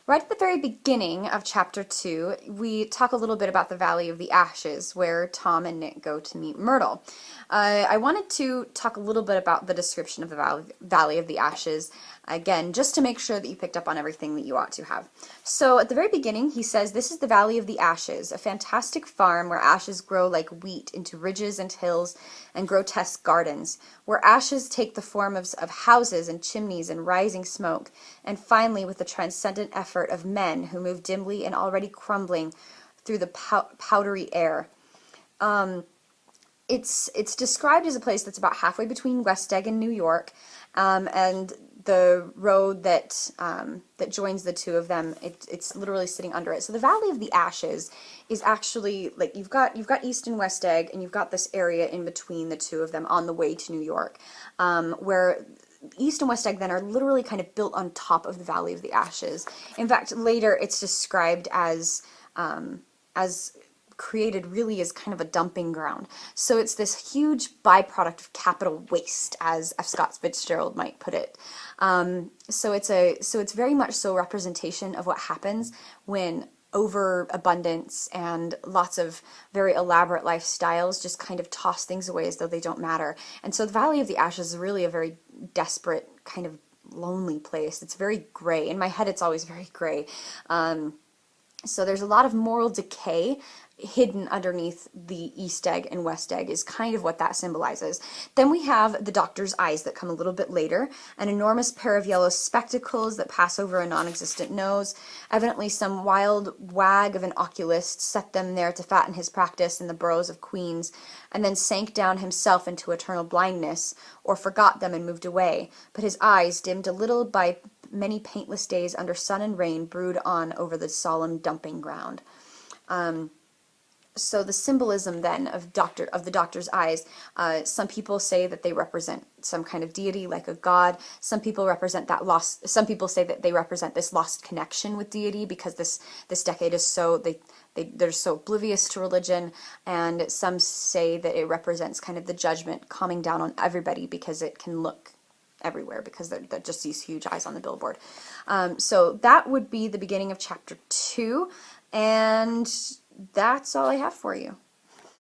Right at the very beginning of chapter 2, we talk a little bit about the Valley of the Ashes, where Tom and Nick go to meet Myrtle. I wanted to talk a little bit about the description of the Valley of the Ashes, again, just to make sure that you picked up on everything that you ought to have. So at the very beginning, he says, "This is the Valley of the Ashes, a fantastic farm where ashes grow like wheat into ridges and hills and grotesque gardens, where ashes take the form of houses and chimneys and rising smoke, and finally with the transcendent effort of men who move dimly and already crumbling through the powdery air." It's described as a place that's about halfway between West Egg and New York, and the road that that joins the two of them, it's literally sitting under it. So the Valley of the Ashes is actually like you've got East and West Egg, and you've got this area in between the two of them on the way to New York, where East and West Egg then are literally kind of built on top of the Valley of the Ashes. In fact, later it's described as created really as kind of a dumping ground. So it's this huge byproduct of capital waste, as F. Scott Fitzgerald might put it. So it's very much so a representation of what happens when overabundance and lots of very elaborate lifestyles just kind of toss things away as though they don't matter. And so the Valley of the Ashes is really a very desperate, kind of lonely place. It's very gray. In my head, it's always very gray. So there's a lot of moral decay hidden underneath the East Egg and West Egg is kind of what that symbolizes. Then we have the doctor's eyes that come a little bit later, an enormous pair of yellow spectacles that pass over a non-existent nose. Evidently some wild wag of an oculist set them there to fatten his practice in the boroughs of Queens, and then sank down himself into eternal blindness, or forgot them and moved away, but his eyes, dimmed a little by many paintless days under sun and rain, brood on over the solemn dumping ground. So the symbolism then of the doctor's eyes, some people say that they represent some kind of deity, like a god. Some people represent that lost. Some people say that they represent this lost connection with deity because this decade is so they're so oblivious to religion. And some say that it represents kind of the judgment coming down on everybody because it can look everywhere because they're just these huge eyes on the billboard. So that would be the beginning of chapter 2, and that's all I have for you.